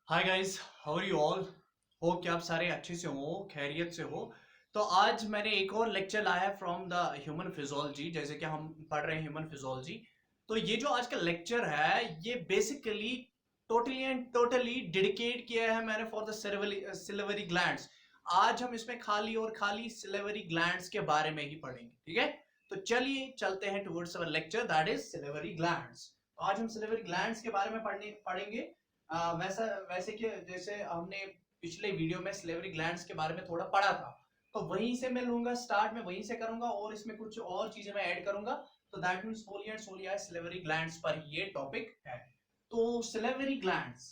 Hi guys, how are you all. Hope कि आप सारे अच्छे से हो, खैरियत से हो। तो आज मैंने एक और लेक्चर लाया है फ्रॉम द ह्यूमन फिजियोलॉजी। जैसे कि हम पढ़ रहे हैं ह्यूमन फिजियोलॉजी, तो ये जो आज का लेक्चर है ये basically totally and totally dedicate किया है मैंने फॉर द सिल्वरी ग्लैंड्स। आज हम इसमें खाली और खाली सिल्वरी ग्लैंड्स के बारे में ही पढ़ेंगे, ठीक है। तो चलिए चलते हैं towards our lecture, that is silvery glands. तो आज हम सिल्वरी ग्लैंड्स के बारे में पढ़ेंगे। वैसा वैसे कि जैसे हमने पिछले वीडियो में सिलेवरी ग्लैंड्स के बारे में थोड़ा पढ़ा था, तो वहीं से मैं लूंगा, स्टार्ट में वहीं से करूंगा और इसमें कुछ और चीजें मैं ऐड करूंगा। तो that means solely and solely salivary glands पर ये टॉपिक है। तो salivary glands,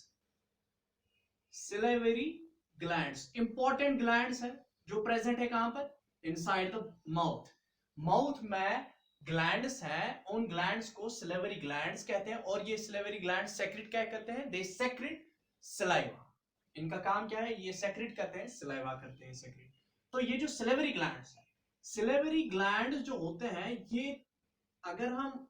salivary glands important glands है जो प्रेजेंट है कहां पर, इनसाइड द माउथ। माउथ में ग्लैंड्स हैं, उन ग्लैंड्स को सिलेवरी ग्लैंड्स कहते हैं। और ये सिलेवरी ग्लैंड्स सेक्रेट क्या करते हैं, दे सेक्रेट सलाइवा। इनका काम क्या है, ये सेक्रेट करते हैं, सलाइवा करते हैं सेक्रेट। तो ये जो सिलेवरी ग्लैंड्स है, सिलेवरी ग्लैंड जो होते हैं ये, अगर हम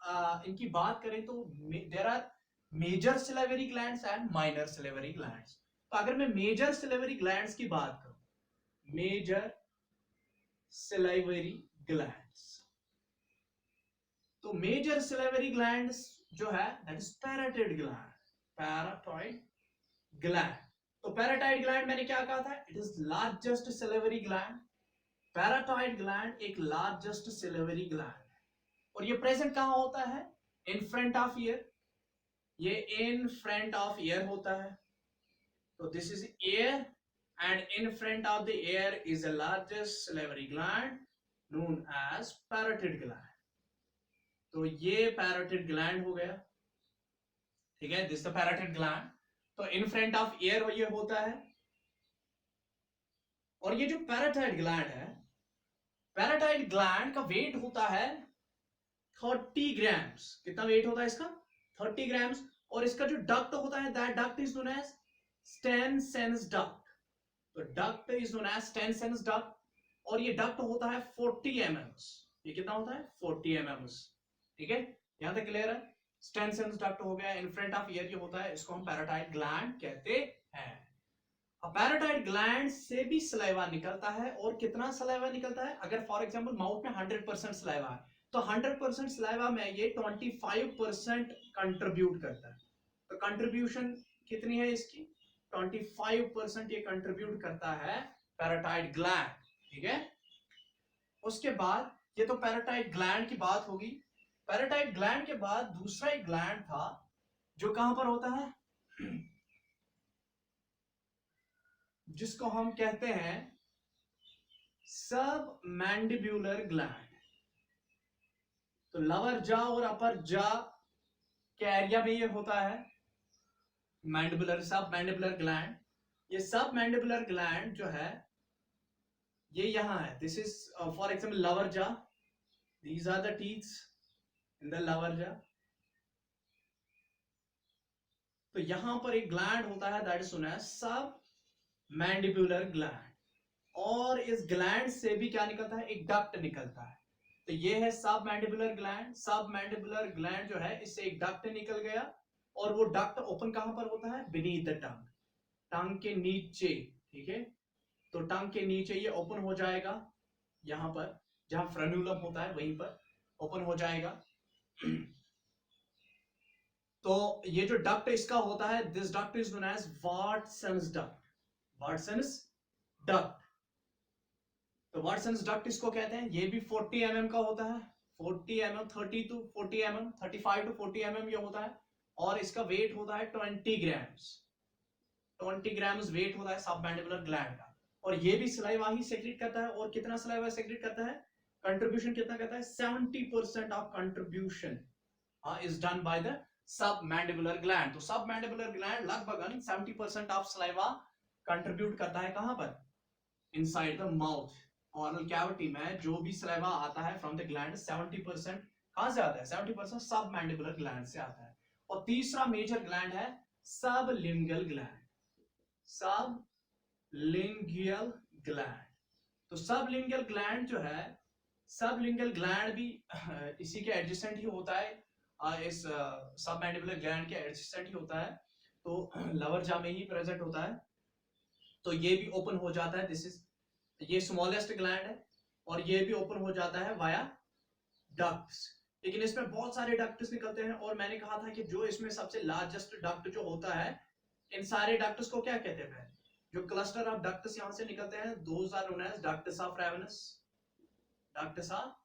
इनकी बात करें तो there are major salivary glands and minor salivary glands. तो अगर मैं मेजर सिलेवरी ग्लैंड्स की बात करूं, मेजर सिलेवरी ग्लैंड्स, तो मेजर सिलेवरी ग्लैंड्स जो है that is parotid gland, parotid gland. तो पैराटाइड ग्लैंड मैंने क्या कहा था, it is largest salivary gland. Parotid gland एक लार्जेस्ट सिलेवरी ग्लैंड है और ये प्रेजेंट कहां होता है, इन फ्रंट ऑफ ईयर। ये इन फ्रंट ऑफ ईयर होता है। तो this is year and in front of the ear is the largest salivary gland known as parotid gland. तो ये parotid gland हो गया, ठीक है, दिस द parotid gland। तो in front of ear ये होता है। और ये जो parotid gland है, parotid gland का वेट होता है 30 ग्राम्स। कितना वेट होता है इसका, 30 ग्राम्स। और इसका जो डक्ट होता है, that duct is known as Stensen's duct. तो duct is known as Stensen's duct. और ये डक्ट होता है 40 mm। ये कितना होता है, 40 mm। ठीक है, यहां तक क्लियर है। स्टेनसेंस डक्ट हो गया, इन फ्रंट ऑफ ईयर ये होता है, इसको हम पैराटाइड ग्लैंड कहते हैं। अब पैराटाइड ग्लैंड से भी सलाइवा निकलता है। और कितना सलाइवा निकलता है, अगर फॉर एग्जांपल माउथ में 100% सलाइवा है, तो 100% सलाइवा में ये 25% कंट्रीब्यूट करता है। तो कंट्रीब्यूशन कितनी है इसकी, 25% ये कंट्रीब्यूट करता है पैराटाइड ग्लैंड, ठीक है। उसके बाद ये तो पैराटाइड ग्लैंड की बात होगी। पैराटाइड ग्लैंड के बाद दूसरा एक ग्लैंड था जो कहां पर होता है, जिसको हम कहते हैं सब मैंडिब्यूलर ग्लैंड। तो लोअर जा और अपर जा के एरिया में ये होता है मैंडिबुलर, सब मैंडिबुलर ग्लैंड। ये सब मैंडिबुलर ग्लैंड जो है ये यहां है, this is for example lower jaw, these are the teeths in the lower jaw. तो यहां पर एक ग्लैंड होता है that is known as submandibular gland. और इस ग्लैंड से भी क्या निकलता है, एक डक्ट निकलता है। तो ये है सब मैंडिबुलर ग्लैंड। सब मैंडिबुलर ग्लैंड जो है, इससे एक डक्ट निकल गया। और वो डक्ट ओपन कहां पर होता है, बीनीथ द टंग, टंग के नीचे, ठीक है। तो टंग के नीचे ये ओपन हो जाएगा, यहां पर जहां फ्रेन्यूलम होता है वहीं पर ओपन हो जाएगा। तो ये जो डक्ट इसका होता है, this duct is known as Watson's duct, Watson's duct. तो वाटसन्स डक्ट इसको कहते हैं। ये भी 40 mm का होता है, 40 mm, 30 to 40 mm, 35 to 40 mm ये होता है। और इसका वेट होता है 20 ग्राम्स, 20 ग्राम्स वेट होता है सब मैंडिबुलर ग्लैंड का। और ये भी सलाइवा ही सेक्रेट करता है। और कितना सलाइवा सेक्रेट करता है, कंट्रीब्यूशन कितना करता है, 70% of contribution is done by the sub mandibular gland. तो सब मैंडिबुलर ग्लैंड लगभग 70% ऑफ सलाइवा कंट्रीब्यूट करता है कहां पर, inside the mouth. Oral cavity में जो भी सलाइवा आता है फ्रॉम द ग्लैंड, 70% कहां से आता है, 70% सब मैंडिबुलर ग्लैंड से आता है। और तीसरा मेजर ग्लैंड है सबलिंगुअल ग्लैंड, सबलिंगुअल ग्लैंड। तो सबलिंगुअल ग्लैंड जो है, सबलिंगुअल ग्लैंड भी इसी के एडजेसेंट ही होता है, इस सब मैंडिबुलर ग्लैंड के एडजेसेंट ही होता है। तो लोअर जा में ही प्रेजेंट होता है, तो ये भी ओपन हो जाता है, दिस इज, ये स्मॉलेस्ट ग्लैंड है, और ये भी ओपन हो जाता है वाया डक्ट्स। लेकिन इसमें बहुत सारे डक्ट्स निकलते हैं, और मैंने कहा था कि जो इसमें सबसे लार्जेस्ट डक्ट जो होता है, इन सारे डक्ट्स को क्या कहते हैं, जो क्लस्टर ऑफ डक्ट्स यहां से निकलते हैं, those are known as ducts of Rivinus, ducts of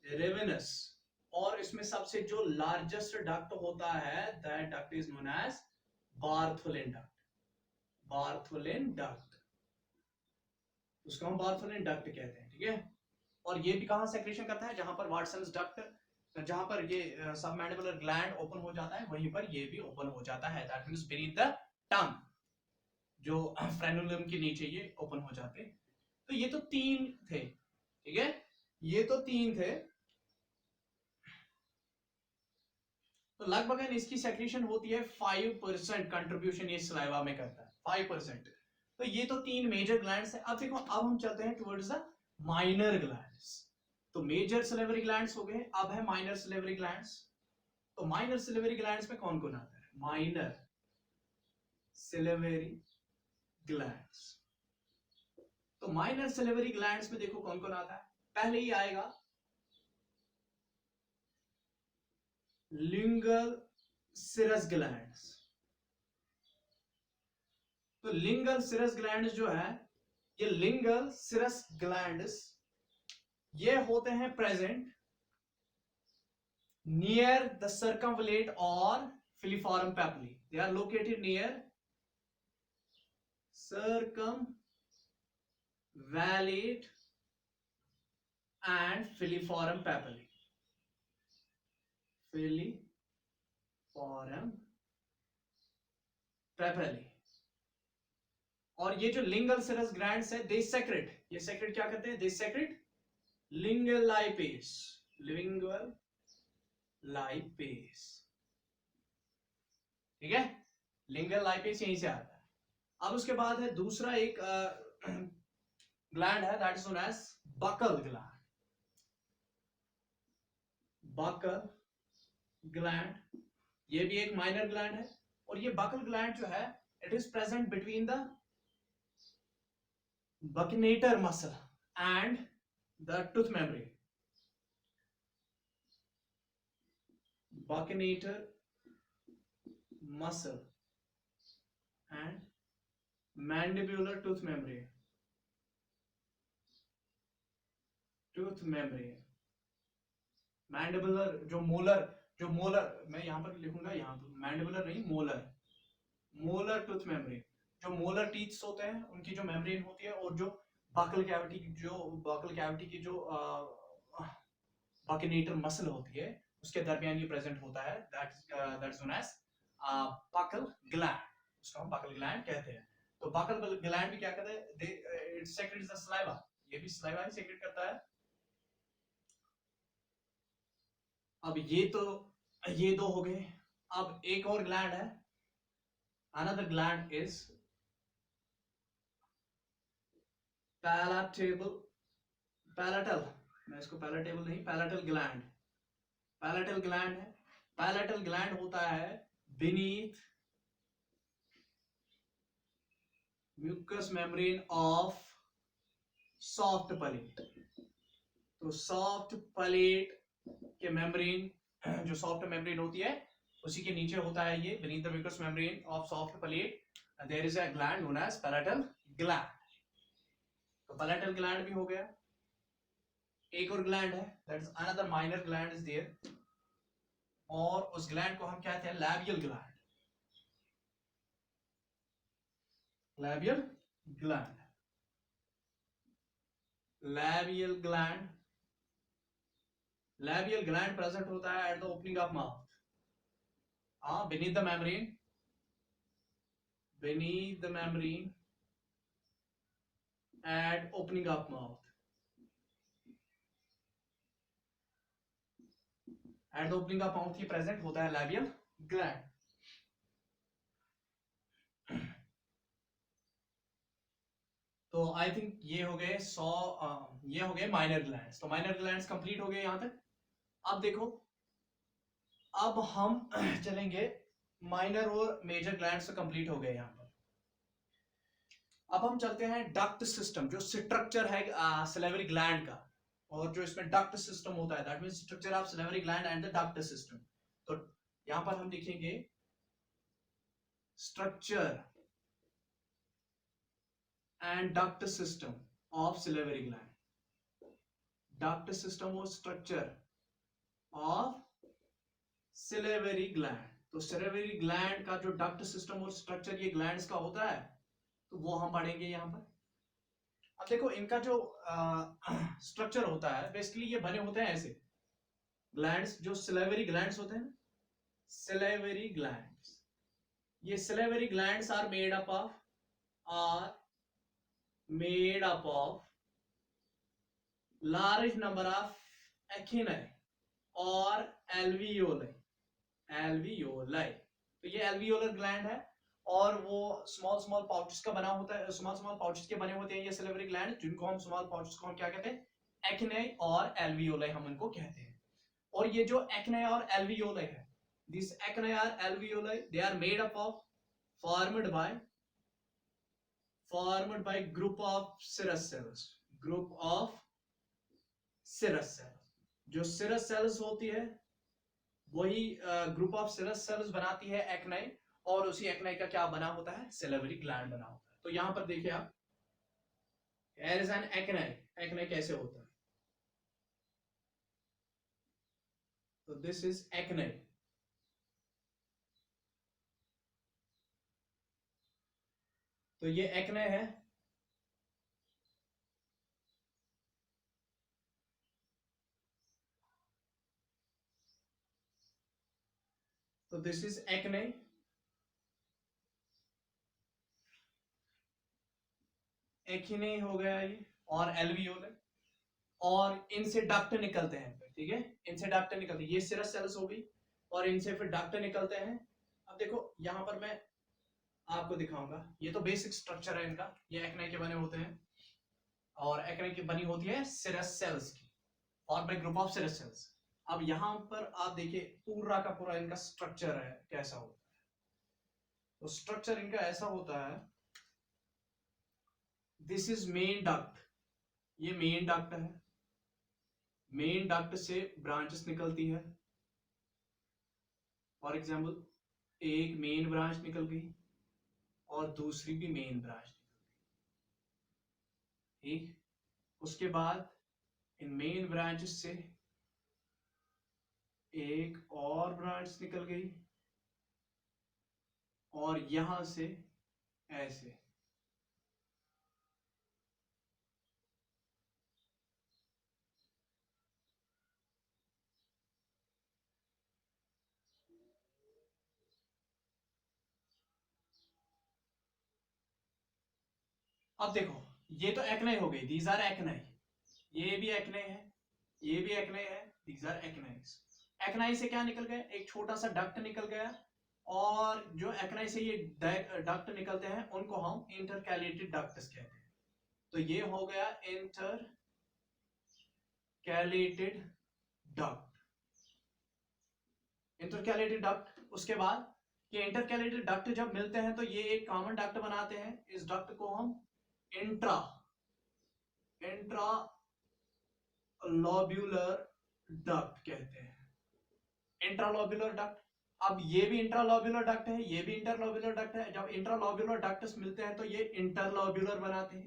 Rivinus. और इसमें सबसे जो लार्जेस्ट डक्ट होता है, that duct is known as Bartholin duct, Bartholin duct, उसको हम बार्थोलिन डक्ट कहते हैं, ठीक है। और ये भी कहां सेक्रेशन करता है, जहां पर वाटसन्स डक्ट, जहां पर ये सबमैंडिबुलर ग्लैंड ओपन हो जाता है, वहीं पर ये भी ओपन हो जाता है, that means beneath the tongue, जो फ्रेनुलम के नीचे ये ओपन हो जाते हैं। तो ये तो 3 थे, ठीक है, ये तो 3 थे। तो लगभग इसकी सेक्रेशन होती है 5% कंट्रीब्यूशन ये सलाइवा में करता है, 5%। तो ये तो 3 मेजर ग्लैंड्स है। अब देखो, अब हम चलते हैं टुवर्ड्स द माइनर ग्लैंड्स। तो मेजर सिलेवरी ग्लैंड्स हो गए, अब है माइनर सिलेवरी ग्लैंड्स। तो माइनर सिलेवरी ग्लैंड्स में कौन कौन आता है, माइनर सिलेवरी ग्लैंड्स। तो माइनर सिलेवरी ग्लैंड्स में देखो कौन कौन आता है, पहले ही आएगा लिंगल सिरस ग्लैंड्स। तो लिंगल सिरस ग्लैंड्स जो है, ये लिंगल सिरस ग्लैंड्स ये होते हैं प्रेजेंट नियर द सर्कमवलेट और filiform papillae, they are located near circumvallate and filiform papillae, filiform papillae। और ये जो लिंगल सिरस ग्लैंड्स है, दे सेक्रेट, ये सेक्रेट क्या करते हैं, they secrete lingual lipase, lingual lipase, ठीक है, लिंगल लाइपेस यहीं से आता है। अब उसके बाद है दूसरा एक ग्लैंड है, that is known as buccal gland, buccal gland, ये भी एक माइनर ग्लैंड है। और ये बकल ग्लैंड जो है, it is present between the buccinator muscle and the tooth membrane, buccinator muscle and mandibular tooth membrane, tooth membrane, mandibular जो molar मैं यहां पर लिखूंगा, यहां पर मैंडिबुलर नहीं, मोलर टूथ मेम्ब्रेन, जो मोलर टीथ्स होते हैं उनकी जो मेम्ब्रेन होती है, और जो बकल कैविटी की जो बकिनेटर मसल होती है, उसके दरमियान ये प्रेजेंट होता है, that is known as buccal gland, उसको हम बकल ग्लैंड कहते हैं। तो बकल ग्लैंड भी क्या करता है, इट सेक्रेट्स द सलाइवा, ये भी सलाइवा ही सेक्रेट करता है। अब ये दो हो गए। अब एक और ग्लैंड है, अनदर ग्लैंड इज पैलेटल, मैं इसको पैलेटेबल नहीं, पैलेटल ग्लैंड है। पैलेटल ग्लैंड होता है beneath mucous membrane of soft palate. तो सॉफ्ट पैलेट के मेम्ब्रेन, जो सॉफ्ट मेम्ब्रेन होती है उसी के नीचे होता है ये, beneath the mucous membrane of soft palate there is a gland known as palatal gland. तो पैलेटल ग्लैंड भी हो गया। एक और ग्लैंड है, that is another minor gland is there, और उस ग्लैंड को हम कहते हैं labial gland, labial gland, labial gland. Labial gland present होता है at the opening of mouth, beneath the membrane, at opening of mouth, at the opening of mouth he present होता है लैबियल ग्लैंड। तो I think ये हो गए ये हो गए माइनर ग्लैंड्स। तो माइनर ग्लैंड्स कंप्लीट हो गए यहां तक। अब देखो, अब हम चलेंगे माइनर और मेजर ग्लैंड्स तो कंप्लीट हो गए यहाँ पर। अब हम चलते हैं डक्ट सिस्टम, जो स्ट्रक्चर है सिलेवरी ग्लैंड का, और जो इसमें डक्ट सिस्टम होता है, that means structure of salivary gland and the duct system. तो यहां पर हम लिखेंगे structure and duct system of salivary gland. Duct system और स्ट्रक्चर ऑफ सिलेवरी ग्लैंड। तो सिलेवरी ग्लैंड का जो डक्ट सिस्टम और स्ट्रक्चर ये ग्लैंड्स का होता है, तो वो हम पढ़ेंगे यहां पर। अब देखो इनका जो स्ट्रक्चर होता है, बेसिकली ये बने होते हैं ऐसे ग्लैंड्स, जो सिलेवरी ग्लैंड्स होते हैं, सिलेवरी ग्लैंड्स। ये salivary glands are made up of large number of acini और एल्वियोलाई। तो ये एल्वियोलर ग्लैंड है, और वो स्मॉल स्मॉल पाउचेस का बना होता है, स्मॉल स्मॉल पाउचेस के बने होते हैं ये सिलेवरी ग्लैंड, जिनको हम स्मॉल पाउचेस को हम क्या कहते हैं, एकिनाई और एल्वियोलाई हम इनको कहते हैं। और ये जो एकिनाई और एल्वियोलाई है, दिस एकिनाई और alveoli, they are made up of formed by group of serous cells। जो serous cells होती है वही ग्रुप ऑफ serous cells बनाती है एक्नाई, और उसी एक्नाई का क्या बना होता है, सिलेवरी ग्लैंड बना होता है। तो यहां पर देखिए आप, here is an एक्नाई कैसे होता है, तो दिस इज एक्नाई। तो ये एक्ने है, तो दिस इज एक्ने। एक्ने हो गया ये, और एल्वियोलाई, और इनसे डक्ट निकलते हैं, ठीक है, इनसे डक्ट निकलते हैं, ये सिरस सेल्स हो गई, और इनसे फिर डक्ट निकलते हैं। अब देखो यहां पर मैं आपको दिखाऊंगा, ये तो बेसिक स्ट्रक्चर है इनका, ये एक्ने के बने होते हैं, और एक्ने की बनी होती है सिरस सेल्स की, और by group of serous cells. अब यहां पर आप देखिए पूरा का पूरा इनका स्ट्रक्चर है कैसा होता है। तो स्ट्रक्चर इनका ऐसा होता है, दिस इज मेन डक्ट, ये मेन डक्ट है, मेन डक्ट से ब्रांचेस निकलती है। फॉर एग्जाम्पल एक मेन ब्रांच निकल गई और दूसरी भी मेन ब्रांच निकल गई, ठीक। उसके बाद इन मेन ब्रांचेस से एक और ब्रांच निकल गई, और यहां से ऐसे, अब देखो ये तो एक्ने हो गई, दीज आर एक्ने, ये भी एक्ने है, ये भी एक्ने है, दीज आर एक्नाइज। एक्नाई से क्या निकल गया, एक छोटा सा डक्ट निकल गया, और जो एक्नाई से ये डक्ट निकलते हैं उनको हम इंटरकैलेटेड डक्ट्स कहते हैं। तो ये हो गया इंटरकैलेटेड डक्ट, इंटरकैलेटेड डक्ट। उसके बाद ये इंटरकैलेटेड डक्ट जब मिलते हैं तो ये एक कॉमन डक्ट बनाते हैं, इस डक्ट को हम इंट्रा लोब्यूलर डक्ट कहते हैं, इंट्रालोब्यूलर डक्ट। अब ये भी इंट्रालोब्यूलर डक्ट है, ये भी इंटरलोब्यूलर डक्ट है। जब इंट्रालोब्यूलर डक्ट्स मिलते हैं तो ये इंटरलोब्यूलर बनाते हैं,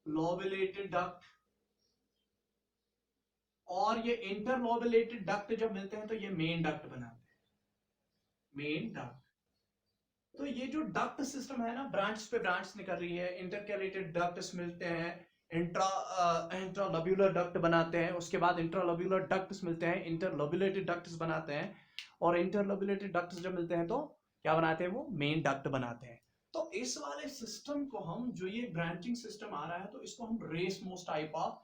इंटरलोबुलेटेड डक्ट। और ये इंटरलोबुलेटेड डक्ट जब मिलते हैं तो ये मेन डक्ट बनाते हैं, मेन डक्ट। तो ये जो डक्ट सिस्टम है ना, ब्रांच पे ब्रांच निकल रही है, इंटरकैलेटेड डक्ट्स मिलते हैं, इंट्रालोब्यूलर डक्ट बनाते हैं, उसके बाद इंट्रालोब्यूलर डक्ट्स मिलते हैं, इंटरलोबुलेटेड डक्ट्स बनाते हैं, और इंटरलोबुलेटेड डक्ट्स जब मिलते हैं तो क्या बनाते हैं, वो मेन डक्ट बनाते हैं। तो इस वाले सिस्टम को हम, जो ये ब्रांचिंग सिस्टम आ रहा है, तो इसको हम रेसमोस टाइप ऑफ,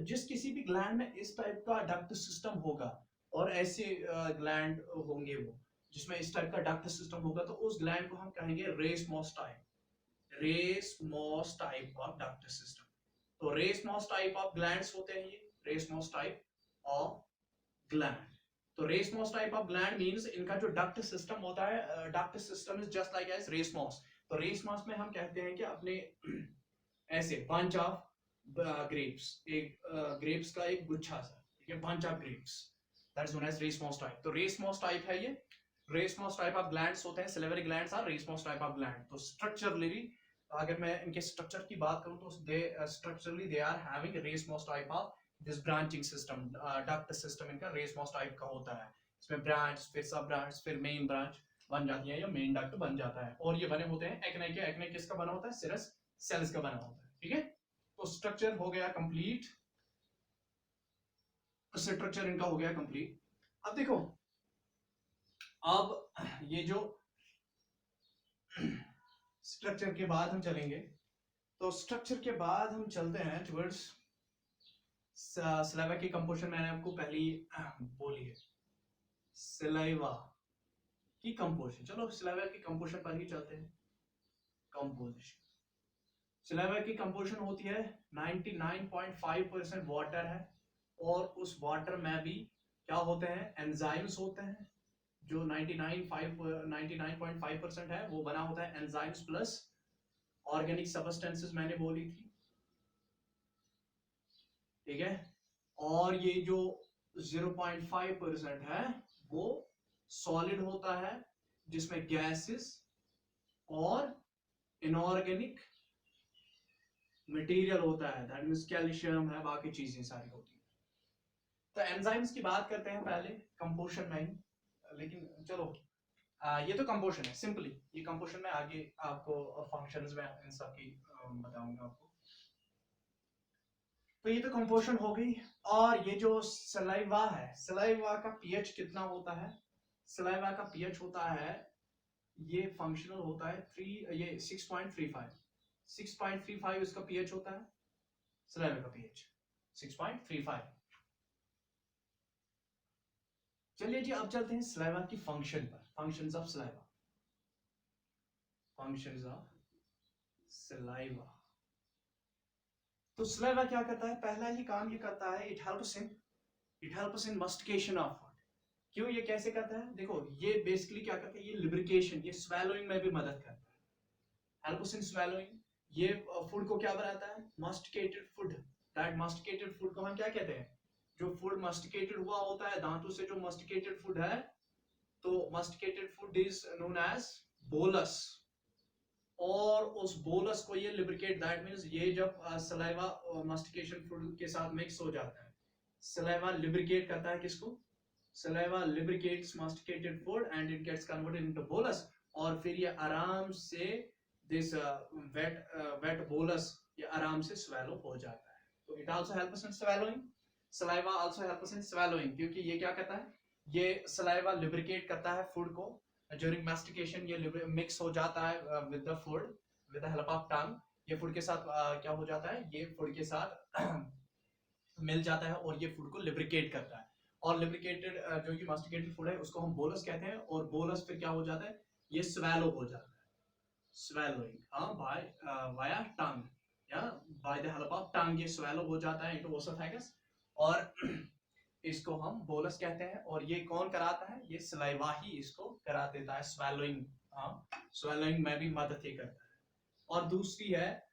जिस किसी भी ग्लैंड में इस टाइप का डक्ट सिस्टम होगा, और ऐसे ग्लैंड होंगे वो जिसमें इस टाइप का डक्ट सिस्टम होगा, तो उस ग्लैंड को हम कहेंगे racemose type of duct system. तो रेसमोस टाइप ऑफ ग्लैंड्स होते हैं ये, रेसमोस टाइप ऑफ ग्लैंड। तो racemose type of gland means इनका जो डक्ट सिस्टम होता है, duct system is just like as racemose. तो रेसमॉस में हम कहते हैं कि अपने ऐसे बंच ऑफ ग्रेप्स, एक ग्रेप्स का एक गुच्छा सा, ठीक है, bunch of grapes, that is known as racemose type. तो रेसमॉस टाइप है ये। रेसमॉस टाइप ऑफ ग्लैंड्स होते हैं, salivary glands are racemose type of gland. तो स्ट्रक्चरली अगर मैं इनके स्ट्रक्चर की बात करूं तो they structurally they are having racemose type of this branching system, duct system इनका रेसमॉस टाइप का होता है। इसमें ब्रांच, फिर सब ब्रांच, फिर मेन ब्रांच बन जाती है या मेन डक्ट बन जाता है। और ये बने होते हैं एक्ने के। एक्ने किसका बना होता है? सिरस सेल्स का बना होता है, ठीक है। तो स्ट्रक्चर हो गया कंप्लीट, स्ट्रक्चर इनका हो गया कंप्लीट। अब देखो, अब ये जो स्ट्रक्चर के बाद हम चलेंगे, तो स्ट्रक्चर के बाद हम चलते हैं टुवर्ड्स सलाइवा की कंपोजिशन। मैंने आपको पहले बोली है सलाइवा की कंपोजिशन। चलो सलाइवा की कंपोजिशन पर ही चलते हैं। कंपोजिशन, सलाइवा की कंपोजिशन होती है 99.5% वाटर है, और उस वाटर में भी क्या होते हैं? एंजाइम्स होते हैं। जो 99.5% है वो बना होता है एंजाइम्स प्लस ऑर्गेनिक सब्सटेंसेस, मैंने बोली थी, ठीक है। और ये जो 0.5% है वो सॉलिड होता है, जिसमें गैसेस और इनऑर्गेनिक मटेरियल होता है, दैट मींस कैल्शियम है, बाकी चीजें सारी होती है। तो एंजाइम्स की बात करते हैं पहले कंपोजिशन में ही, लेकिन चलो ये तो कंपोजिशन है सिंपली। ये कंपोजिशन में आगे आपको फंक्शंस में इन सब की बताऊंगा आपको। तो ये तो कंपोजिशन हो गई। और ये जो सलाइवा है, सलाइवा का पीएच कितना होता है? सलाइवा का पीएच होता है, ये फंक्शनल होता है 3, ये 6.35, 6.35 इसका पीएच होता है, सलाइवा का पीएच 6.35। चलिए जी, अब चलते हैं सलाइवा की फंक्शन पर। Functions of saliva, functions of saliva. तो सलाइवा क्या करता है? पहला ही काम ये करता है, it helps in mastication of food. क्यों? ये कैसे करता है? देखो, ये बेसिकली क्या करता है, ये लिब्रिकेशन, ये स्वेलोइंग में भी मदद करता है, हेल्प्स इन स्वेलोइंग। ये फूड को क्या बनाता है? मस्टिकेटेड फूड। दैट मस्टिकेटेड फूड को हम क्या कहते हैं? जो फूड मस्टिकेटेड हुआ होता है दांतों से, जो मस्टिकेटेड फूड है, तो masticated food is known as bolus. और उस बोलस को ये लिब्रिकेट, दैट मींस ये जब सलाइवा मस्टिकेशन फूड के साथ मिक्स हो जाता है, सलाइवा लिब्रिकेट करता है किसको? Saliva lubricates masticated food and it gets converted into bolus, और फिर ये आराम से दिस वेट बोलस ये आराम से swallow हो जाता है। तो it also helps in swallowing, saliva also helps in swallowing, क्योंकि ये क्या करता है? ये saliva lubricate करता है फूड को during mastication। ये मिक्स हो जाता है with the food with the help of tongue। ये फूड के साथ क्या हो जाता है? ये फूड के साथ मिल जाता है और ये फूड को लिब्रिकेट करता है। और लिब्रिकेटेड जो ये मास्टिकेटेड फूड है उसको हम बोलस कहते हैं, और बोलस फिर क्या हो जाता है? ये स्वेलो हो जाता है, स्वेलोइंग, हाँ, बाय वाया टंग, या by the help of tongue ये स्वेलो हो जाता है इनटू ओसोफेगस, और इसको हम बोलस कहते हैं। और ये कौन कराता है? ये सलाइवा ही इसको करा देता है स्वेलोइंग। हाँ, स्वेलोइंग में भी मदद ही करता है। और दूसरी है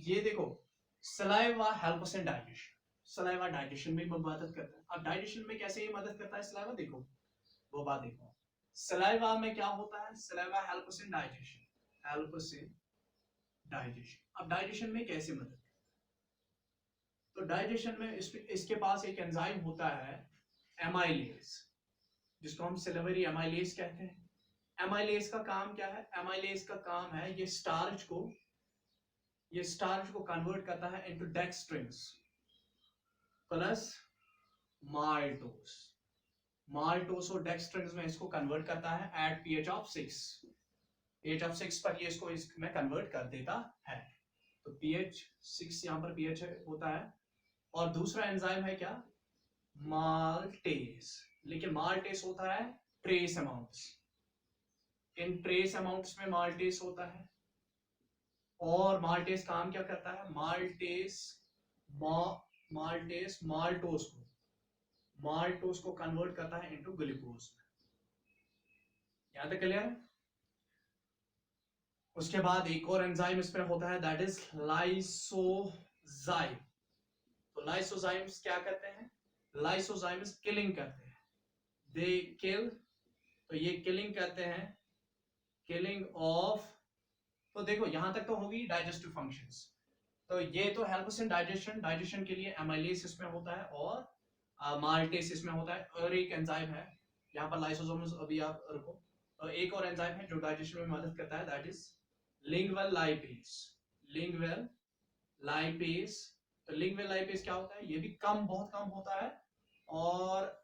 ये देखो, saliva helps in digestion. Saliva digestion में मदद करता है। अब डाइजेशन में कैसे ये मदद करता है सलाइवा? देखो, वो बात देखो, सलाइवा में क्या होता है? Saliva helps in digestion, helps in digestion. अब डाइजेशन में कैसे मदद करता है? तो डाइजेशन में इसके पास एक एंजाइम होता है एमाइलेज, जिसको हम सिलेवरी एमाइलेज कहते हैं। एमाइलेज का काम क्या है? एमाइलेज का काम है ये स्टार्च को कन्वर्ट करता है इनटू डेक्स्ट्रिन्स प्लस माल्टोस। माल्टोस और डेक्स्ट्रिन्स में इसको कन्वर्ट करता है eight pH of 6। pH of 6 पर ये इसको इसमें कन्वर्ट कर देता है। तो pH 6 यहाँ पर pH होता है। और दूसरा एंजाइम है क्या? माल्टेस। लेकिन माल्टेस होता है ट्रेस अमाउंट्स, इन ट्रेस अमाउंट्स में माल्टेस होता है। और माल्टेस काम क्या करता है? माल्टोस माल्टोज को कन्वर्ट करता है इनटू ग्लूकोज में। यहां तक क्लियर है? उसके बाद एक और एंजाइम इसमें होता है, दैट इज लाइसोजाइम। तो लाइसोजाइम्स क्या करते हैं? लाइसोजाइम्स किलिंग करते हैं, दे किल। तो ये किलिंग करते हैं, किलिंग ऑफ। तो देखो यहां तक तो होगी डाइजेस्टिव फंक्शंस। तो ये तो हेल्प्स इन डाइजेशन, डाइजेशन के लिए एमाइलेज इसमें होता है और माल्टेस इसमें होता है। और एक एंजाइम है यहाँ पर लाइसोसोम्स, अभी आप रखो। तो एक और एंजाइम है जो डाइजेशन में मदद करता है, that is lingual lipase. Lingual lipase. तो लिंगुअल लाइपेज क्या होता है? ये भी कम, बहुत कम होता है और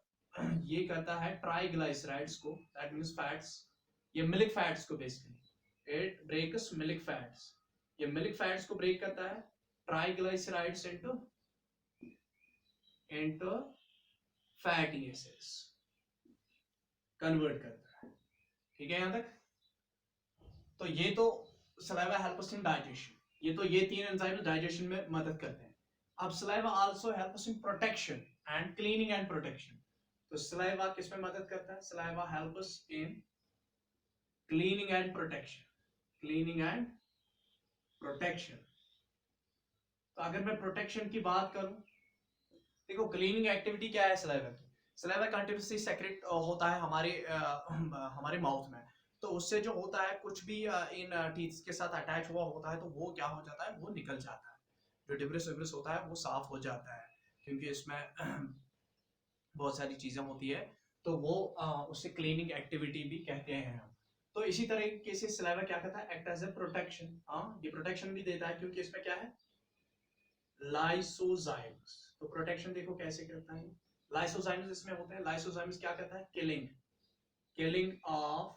ये करता है ट्राइग्लाइसराइड्स को, दैट मींस फैट्स। ये मिल्क फैट्स को basically it breaks milk fats. ये मिल्क फैट्स को ब्रेक करता है, triglycerides into into fatty acids convert करता है। ठीक है यहां तक? तो ये तो सलाइवा हेल्प्स इन डाइजेशन। ये तीन एंजाइम्स डाइजेशन में मदद करते हैं। अब saliva also helps in protection and cleaning and protection. तो सलाइवा किस में मदद करता है? Saliva helps in cleaning and protection, cleaning and protection. तो अगर मैं प्रोटेक्शन की बात करूं, देखो क्लीनिंग एक्टिविटी क्या है सलाइवा की? सलाइवा कंटिन्यूसली सेक्रेट होता है हमारे माउथ में। तो उससे जो होता है कुछ भी इन टीथ के साथ अटैच हुआ होता है तो वो क्या हो जाता है? वो निकल जाता है। जो डिब्रिस विब्रिस होता है वो साफ हो जाता है, क्योंकि इसमें बहुत सारी चीजें होती है। तो वो उससे क्लीनिंग एक्टिविटी भी कहते हैं हम। तो इसी तरीके से सलाइवा क्या करता है? Act as a protection. ये प्रोटेक्शन भी देता है क्योंकि इसमें क्या है? लाइसोजाइम्स। तो प्रोटेक्शन देखो कैसे करता है। लाइसोजाइम्स इसमें होते हैं। लाइसोजाइम्स क्या करता है? Killing of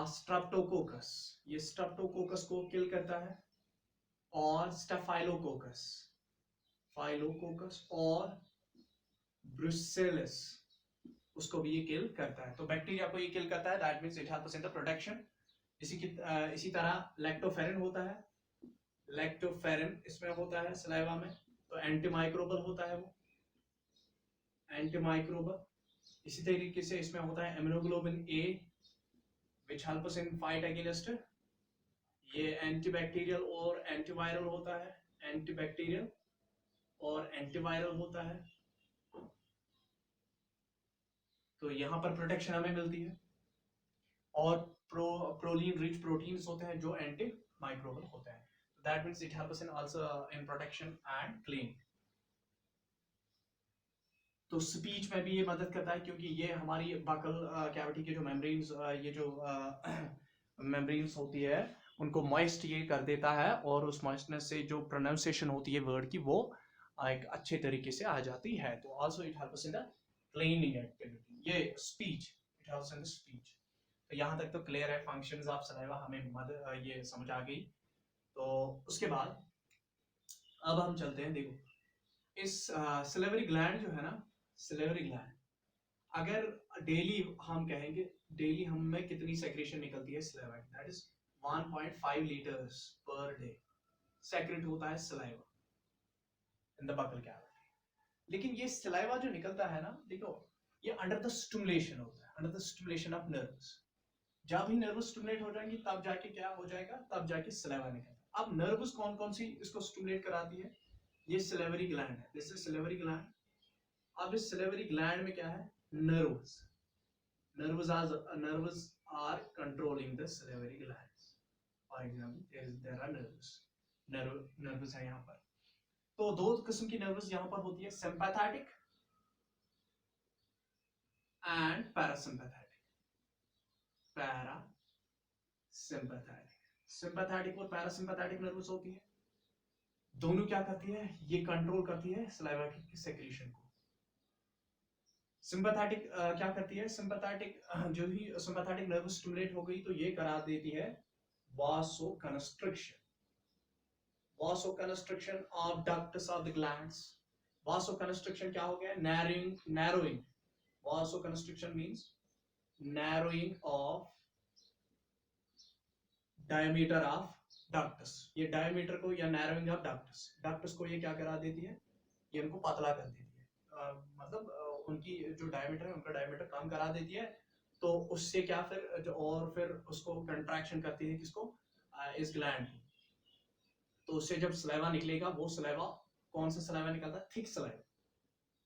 Streptococcus. ये स्ट्रेप्टोकोकस को किल करता है। और स्टेफाइलोकोकस, फाइलोकोकस और ब्रुसेलस, उसको भी ये किल करता है। तो बैक्टीरिया को ये किल करता है, that means it helps in the protection. इसी तरह लैक्टोफेरिन होता है। लैक्टोफेरिन इसमें होता है सलाइवा में। तो एंटीमाइक्रोबल होता है वो, एंटीमाइक्रोबल। इसी तरीके से इसमें होता है immunoglobulin A, which helps in fight against। ये एंटीबैक्टीरियल और एंटीवायरल होता है, एंटीबैक्टीरियल और एंटीवायरल होता है। तो यहाँ पर प्रोटेक्शन हमें मिलती है। और प्रोलीन रिच प्रोटीन्स होते हैं जो एंटी माइक्रोबल होते हैं। That means it helps in also in protection and cleaning. तो स्पीच में भी ये मदद करता है, क्योंकि ये हमारी बकल कैविटी के जो मेम्ब्रेन्स, ये जो मेम्ब्रेन्स होती है उनको मॉइस्ट ये कर देता है, और उस मॉइस्टनेस से जो प्रोनाउंसिएशन होती है वर्ड की वो एक अच्छे तरीके से आ जाती है। तो also it helps in the cleaning activity. ये speech, it helps in the speech. तो यहाँ तक तो क्लियर है। फंक्शंस ऑफ सलाइवा हमें मदद ये समझ आ गई। तो उसके बाद अब हम चलते हैं, देखो इस सिलेवरी ग्लैंड जो है ना, सिलेवरी ग्लैंड, अगर डेली हम कहेंगे डेली हम में कितनी सेक्रेशन निकलती है सलाइवा की, that is 1.5 litres per day secrete होता है saliva in the buccal cavity. लेकिन ये सलाइवा जो निकलता है ना, देखो ये अंडर द स्टिमुलेशन होता है, under the stimulation of nerves. जब ही नर्व्स स्टिमुलेट हो जाएंगी तब जाके क्या हो जाएगा? तब जाके सलाइवा निकलेगा। अब नर्व्स कौन कौन सी इसको स्टिमुलेट कराती है? ये सिलेवरी ग्लैंड है, दिस इज सिलेवरी ग्लैंड। अब इस सिलेवरी ग्लैंड में क्या है? Nerves. Nerves are controlling the salivary glands. For example, there are nerves. Nerves है यहाँ पर। तो दो किस्म की नर्व्स यहाँ पर होती है, sympathetic and parasympathetic. Sympathetic और parasympathetic नर्व्स होती है। दोनों क्या करती है? ये कंट्रोल करती है सलाइवा की सेक्रेशन को। सिंपैथेटिक क्या करती है? सिंपैथेटिक जो ही सिंपैथेटिक नर्वस स्टिमुलेट हो गई तो ये करा देती है vasoconstriction, vasoconstriction of ducts of the glands. Vasoconstriction क्या हो गया? Narrowing. Vasoconstriction means narrowing of diameter of ducts. ये डायमीटर को या नैरोइंग ऑफ डक्ट्स को ये क्या करा देती है? ये इनको पतला कर देती है। मतलब उनकी जो डायमीटर है उनका डायमीटर कम करा देती है, तो उससे क्या फिर और फिर उसको कंट्रैक्शन करती है किसको, इस ग्लैंड को। तो उससे जब सलाइवा निकलेगा, वो सलाइवा कौन सा सलाइवा निकलता है, थिक सलाइवा।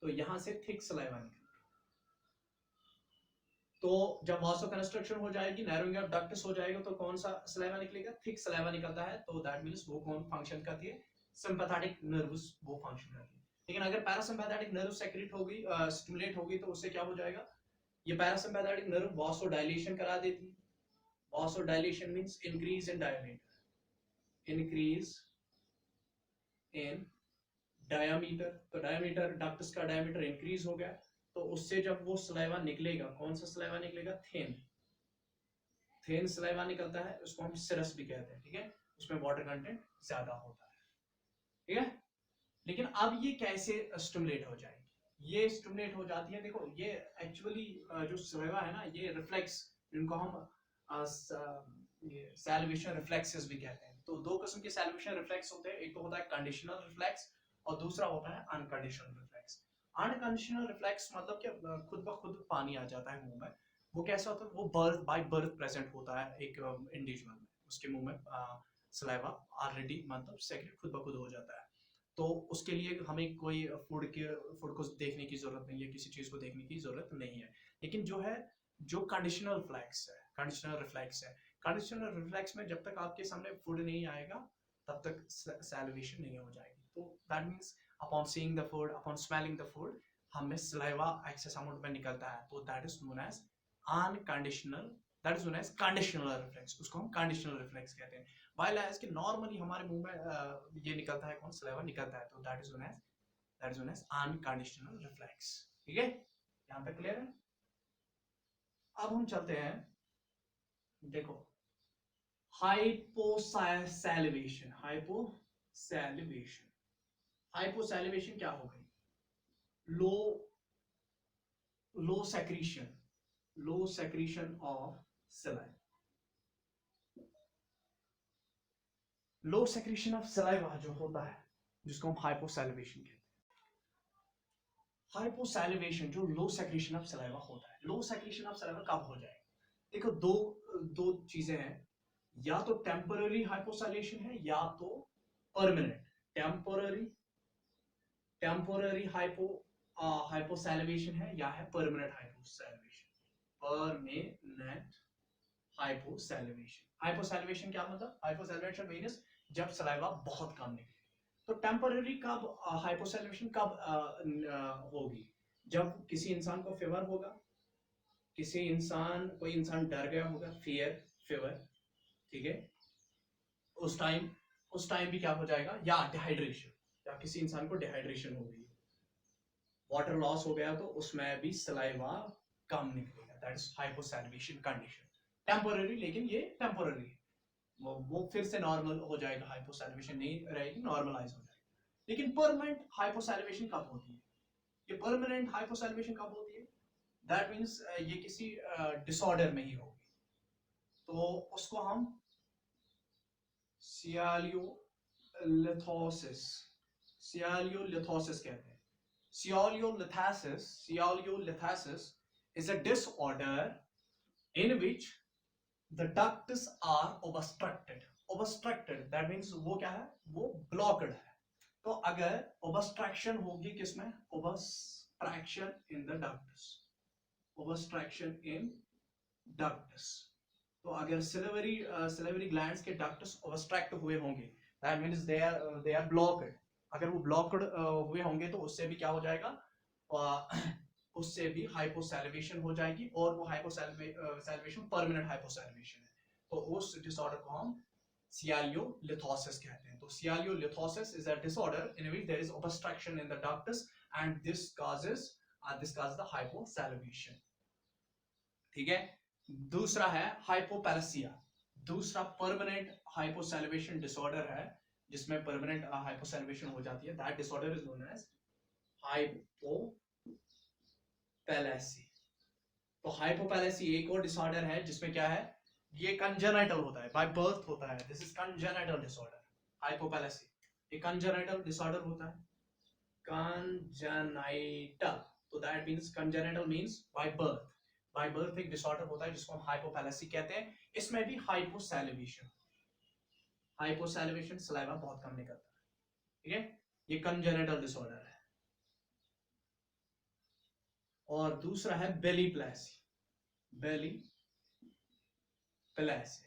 तो यहां से थिक सलाइवा निकलता है। तो जब वासो कंस्ट्रक्शन हो जाएगी, नैरोइंग ऑफ डक्ट्स हो जाएगा, तो कौन सा सलाइवा निकलेगा, थिक सलाइवा निकलता है। तो दैट मींस वो कौन फंक्शन करती है, सिंपैथेटिक नर्व्स वो फंक्शन करती है। लेकिन अगर पैरासिम्पैथेटिक नर्व सेक्रेट होगी, स्टिमुलेट होगी, तो उससे क्या हो जाएगा, ये पैरासिम्पैथेटिक नर्व वासोडाइलेशन करा देती है। Vasodilation means increase in diameter, increase in diameter. तो डायमीटर, डक्ट्स का डायमीटर इंक्रीज हो गया, तो उससे जब वो सलाइवा निकलेगा, कौन सा सलाइवा निकलेगा, थिन, थिन सलाइवा निकलता है, उसको हम सिरस भी कहते हैं, ठीक है, उसमें वाटर कंटेंट ज्यादा होता है, ठीक है। लेकिन अब ये कैसे स्टिमुलेट हो जाएगी, ये स्टिमुलेट हो जाती है, देखो ये एक्चुअली जो सलाइवा है ना, ये रिफ्लेक्स, जिनको हम सैलिवेशन रिफ्लेक्सेस भी कहते हैं। तो दो किस्म के सैलिवेशन रिफ्लेक्स होते हैं, एक तो होता है कंडीशनल रिफ्लेक्स और दूसरा होता है अनकंडीशनल रिफ्लेक्स। अनकंडीशनल रिफ्लेक्स मतलब कि खुद ब खुद पानी आ जाता है मुंह में। वो कैसा होता है, वो बर्थ बाय बर्थ प्रेजेंट होता है एक इंडिविजुअल में, उसके मुंह में सलाइवा ऑलरेडी मतलब सेक्रेट खुद ब खुद हो जाता है। तो उसके लिए हमें कोई फूड को देखने की जरूरत नहीं है, किसी चीज को देखने की जरूरत नहीं है। लेकिन जो है, जो कंडीशनल रिफ्लेक्स है, कंडीशनल रिफ्लेक्स है, कंडीशनल रिफ्लेक्स में जब तक आपके सामने फूड नहीं आएगा तब तक सैलिवेशन नहीं हो जाएगी। तो that means upon seeing the food, upon smelling the food, हमें सलाइवा एक्सेस अमाउंट में निकलता है, तो that is known as unconditional, that is known as conditional reflex, उसको हम कंडीशनल रिफ्लेक्स कहते हैं। व्हाइल एज कि नॉर्मली हमारे मुंह में ये निकलता है, कौन सलाइवा निकलता है, तो that is known as unconditional reflex, ठीक है, यहां तक क्लियर है। अब हम चलते हैं, देखो हाइपोसैलिवेशन, हाइपोसैलिवेशन, हाइपोसैलिवेशन क्या हो गई, low low secretion, low secretion of saliva, low secretion of saliva जो होता है, जिसको हम हाइपोसैलिवेशन कहते हैं। हाइपोसैलिवेशन जो लो सेक्रीशन ऑफ सलाइवा होता है, लो सेक्रीशन ऑफ सलाइवा कब हो जाएगा, देखो दो चीजें हैं, या तो टेम्पररी हाइपोसैलिवेशन है या तो परमानेंट। टेम्पररी टेम्पररी हाइपोसैलिवेशन है या है परमानेंट हाइपोसैलिवेशन, परमानेंट हाइपोसैलिवेशन। हाइपोसैलिवेशन क्या मतलब, हाइपोसैलिवेशन मींस जब सलाइवा बहुत कम निकले। तो टेम्पररी कब हाइपोसैलिवेशन कब होगी, जब किसी इंसान को फीवर होगा, कोई इंसान डर गया होगा, फीवर, ठीक है, उस टाइम भी क्या हो जाएगा, या डिहाइड्रेशन, या किसी इंसान को डिहाइड्रेशन हो गई, वाटर लॉस हो गया, तो उसमें भी सलाइवा कम निकलेगा, दैट इज हाइपोसैलिवेशन कंडीशन। टेम्पररी, लेकिन ये टेम्पररी है, वो फिर से नॉर्मल हो जाएगा, हाइपोसैलिवेशन नहीं रहेगी, नॉर्मलाइज हो जाएगा। लेकिन परमानेंट हाइपोसैलिवेशन कब होती है, ये परमानेंट हाइपोसैलिवेशन कब होती है, दैट मींस ये किसी डिसऑर्डर में ही होगी, तो उसको हम सियालियोलिथोसिस कहते हैं। Sialiolithasis is a disorder in which the ducts are obstructed, that means वो क्या है, वो blocked है। तो अगर obstruction होगी किसमें, obstruction in the ducts, तो अगर सिलिवरी ग्लैंड्स के डक्ट्स ऑब्स्ट्रक्ट हुए होंगे, that means they are blocked. अगर वो ब्लॉक्ड हुए होंगे तो उससे भी क्या हो जाएगा, उससे भी हाइपोसैलिवेशन हो जाएगी, और वो हाइपोसैलिवेशन परमानेंट हाइपोसैलिवेशन है, तो उस डिसऑर्डर को हम सियालियोलिथोसिस कहते हैं। तो sialolithiasis is a disorder in which there is obstruction in the ducts and this causes the hyposalivation, ठीक है। दूसरा है हाइपोपैलेसिया, दूसरा परमानेंट हाइपोसैलिवेशन डिसऑर्डर है, जिसमें परमानेंट हाइपोसैलिवेशन हो जाती है, that disorder is known as hypopalsy. तो हाइपोपैलेसी एक और डिसऑर्डर है जिसमें क्या है, ये कंजेनाइटल होता है, बाय बर्थ होता है, दिस इज कंजेनाइटल डिसऑर्डर। हाइपोपैलेसी एक कंजेनाइटल डिसऑर्डर होता है, कंजेनाइटल, तो that means congenital means by birth. By birth एक डिसऑर्डर होता है जिसको हम हाइपोपैलेसी कहते हैं। इसमें भी हाइपोसैलिवेशन, हाइपोसैलिवेशन सलाइवा बहुत कम निकलता है, ठीक है, ये कंजेनिटल डिसऑर्डर है। और दूसरा है बेली प्लेसी, बेली प्लेसी।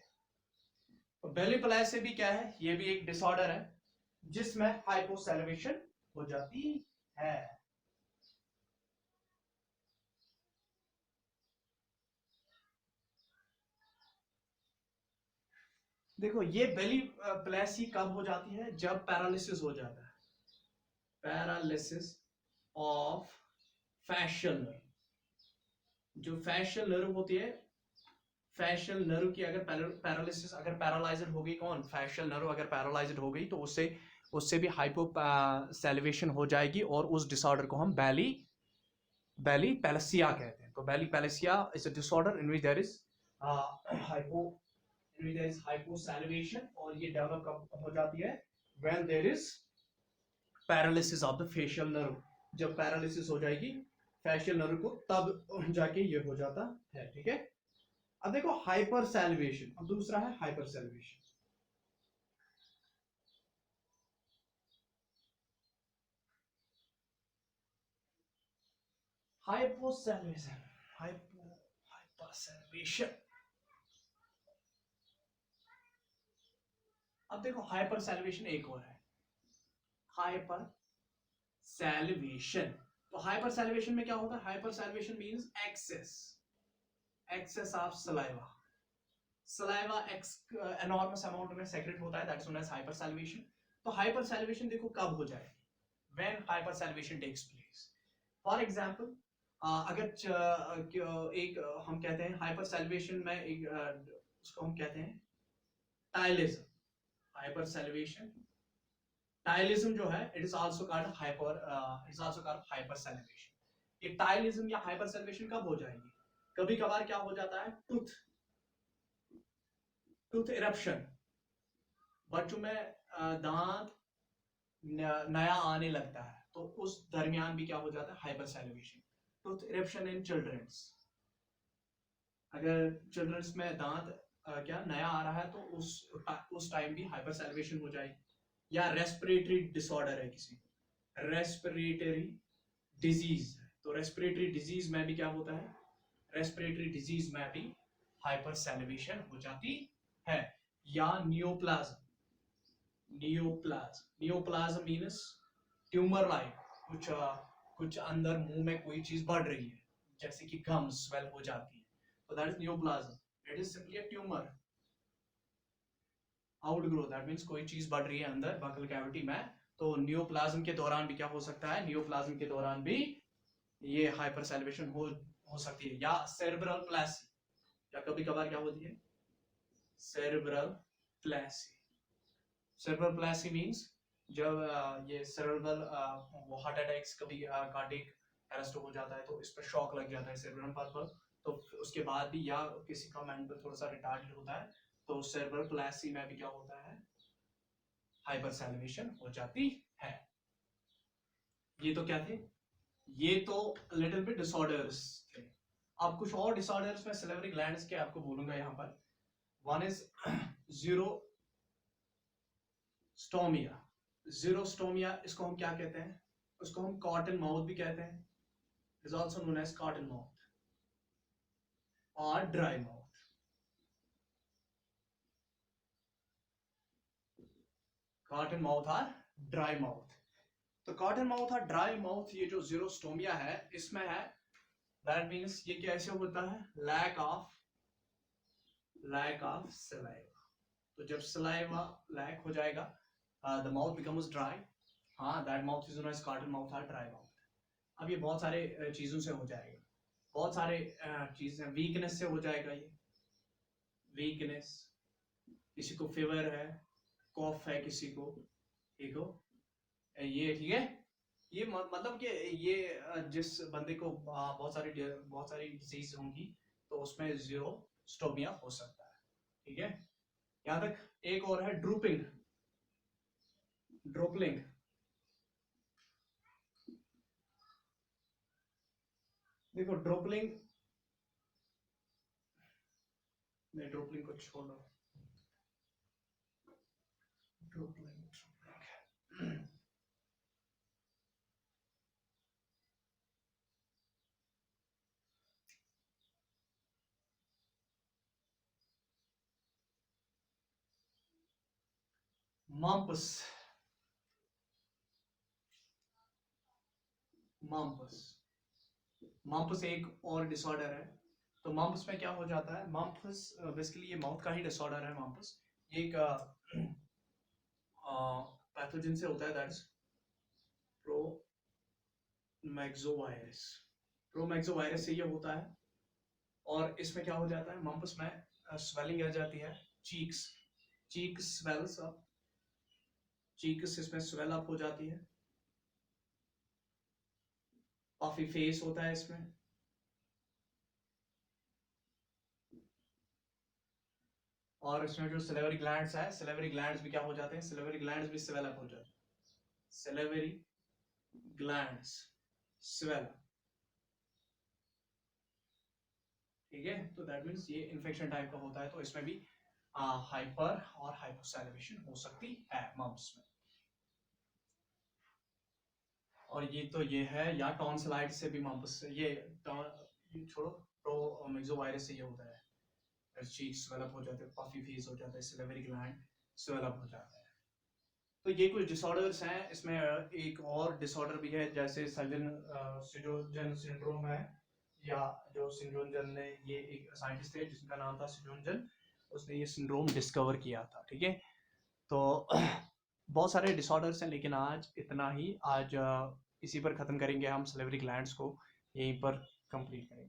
तो बेली प्लेसी भी क्या है, ये भी एक डिसऑर्डर है जिसमें हाइपोसैलिवेशन हो जाती है। देखो ये बेली प्लेसी कब हो जाती है, जब पैरालिसिस हो जाता है, पैरालिसिस ऑफ फैशियल नर्व। जो फैशियल नर्व होती है, फैशियल नर्व की अगर पैरालिसिस, अगर पैरालाइज्ड हो गई, कौन, फैशियल नर्व अगर पैरालाइज्ड हो गई तो उससे उससे भी हाइपोसैलिवेशन हो जाएगी और उस डिसऑर्डर को हम बेली पैलेसिया कहते हैं। तो Bell's palsy is a disorder in which there is hyposalivation, और ये डेवलप कब हो जाती है, when there is paralysis of the facial nerve. जब पैरालिसिस हो जाएगी फेशियल नर्व को, तब जाके ये हो जाता है, ठीक है। अब देखो हाइपर सैलिवेशन, अब दूसरा है hyper salivation. Hyposalivation, hyper salivation. अब देखो हाइपर सैलिवेशन एक और है, हाइपर सैलिवेशन। तो हाइपर सैलिवेशन में क्या होता है, hyper salivation means excess of saliva, saliva enormous amount में सेक्रेट होता है, that's known as hyper salivation. तो हाइपर सैलिवेशन देखो कब हो जाए, when hyper salivation takes place. For example अगर एक हम कहते हैं हाइपर सैलिवेशन में एक उसको हम कहते हैं टाइलिज्म। हाइपर सैलिवेशन, टाइलिज्म जो है, it is also called hyper salivation. ये टाइलिज्म या हाइपर सैलिवेशन कब हो जाएगी, कभी कभार क्या हो जाता है, टूथ इरप्शन, बच्चों में दांत नया आने लगता है, तो उस दरमियान भी क्या हो जाता है, हाइपर सैलिवेशन। टूथ इरप्शन इन चिल्ड्रंस, अगर चिल्ड्रंस में दांत क्या नया आ रहा है तो उस टाइम भी हाइपर सैलिवेशन हो जाएगी। या रेस्पिरेटरी डिसऑर्डर है किसी को, रेस्पिरेटरी डिजीज, तो रेस्पिरेटरी डिजीज में भी क्या होता है, रेस्पिरेटरी डिजीज में भी हाइपर सैलिवेशन हो जाती है। या neoplasm, neoplasm means tumour like, कुछ अंदर मुंह में कोई चीज बढ़ रही है, जैसे कि गम स्वेल हो जाती है, तो that is neoplasm. It is simply a tumour, outgrow, that means कोई चीज बढ़ रही है अंदर बकल कैविटी में। तो नियोप्लाज्म के दौरान भी क्या हो सकता है, नियोप्लाज्म के दौरान भी ये हाइपर सैलिवेशन हो सकती है। या सेरेब्रल प्लेसी, या कभी कभार क्या होती है, cerebral palsy. Cerebral palsy means जब ये सेरेब्रल वो हार्ट अटैक्स, कभी कार्डियक अरेस्ट हो जाता है तो इस पर शॉक लग जाता है सेरेब्रम पर, तो उसके बाद भी, या किसी का मेंटल थोड़ा सा रिटार्डेड होता है, तो सेरेब्रल प्लेसी में भी क्या होता है, हाइपर सैलिवेशन हो जाती है। ये तो क्या थे, ये तो लिटिल बिट डिसऑर्डर्स थे। अब कुछ और डिसऑर्डर्स में सिलेवरी ग्लैंड्स के आपको बोलूंगा यहाँ पर। वन इज जीरोस्टोमिया, जीरोस्टोमिया इसको हम क्या कहते हैं, उसको हम कॉटन माउथ भी कहते हैं, is also known as cotton mouth और ड्राई माउथ। कॉटन माउथ और ड्राई माउथ। तो कॉटन माउथ और ड्राई माउथ, ये जो जीरोस्टोमिया है इसमें है, दैट मींस ये कैसे होता है, लैक ऑफ सलाइवा। तो जब सलाइवा लैक हो जाएगा, द माउथ बिकम्स ड्राई, हाँ, that mouth is known as cotton mouth और ड्राई माउथ। अब ये बहुत सारे चीजों से हो जाएगा, बहुत सारे चीजें, वीकनेस से हो जाएगा, ये वीकनेस, किसी को फीवर है, कॉफ है किसी को, ठीक हो, ये ठीक है। ये मतलब कि ये जिस बंदे को बहुत सारी डिजीज होंगी तो उसमें जीरोस्टोमिया हो सकता है, ठीक है। यहां तक एक और है ड्रूपिंग, ड्रोपलिंग, देखो ड्रोपलिंग, नहीं ड्रोपलिंग को छोड़ो, ड्रोपलिंग मम्पस, मम्पस, मम्पस एक और डिसऑर्डर है। तो मम्पस में क्या हो जाता है, मम्पस बेसिकली ये माउथ का ही डिसऑर्डर है। मम्पस ये एक पैथोजन से होता है, दैट इज प्रोमैक्सोवायरस। प्रोमैक्सोवायरस से ये होता है, और इसमें क्या हो जाता है, मम्पस में स्वेलिंग आ जाती है, चीक्स, चीक स्वेल्स अप, चीक्स इसमें स्वेल अप हो जाती है, पफी फेस होता है इसमें, और इसमें जो सिलेवरी ग्लैंड्स है, सिलेवरी ग्लैंड्स भी क्या हो जाते हैं, सिलेवरी ग्लैंड्स भी स्वेल अप हो जाते हैं, सिलेवरी ग्लैंड्स स्वेल, ठीक है। तो दैट मींस ये इन्फेक्शन टाइप का होता है, तो इसमें भी हाइपर और हाइपोसैलिवेशन हो सकती है मम्प्स में। और ये है, या टॉन्सिलाइट से भी मम्प्स, ये छोड़ो, प्रोमेक्सोवायरस से ये होता है, चीक स्वेल अप हो जाते हैं, पफी फेस हो जाता है, सिलेवरी ग्लैंड स्वेल अप हो जाता है। तो ये कुछ डिसऑर्डर्स हैं। इसमें एक और डिसऑर्डर भी है, जैसे सिजोजन सिंड्रोम है, या जो सिजोजन ने, ये एक साइंटिस्ट थे जिसका नाम था सिजोजन, उसने ये सिंड्रोम डिस्कवर किया था, ठीक है। तो बहुत सारे डिसऑर्डर्स हैं, लेकिन आज इतना ही। आज इसी पर ख़त्म करेंगे हम, सिलेवरी ग्लैंड्स को यहीं पर कंप्लीट करेंगे।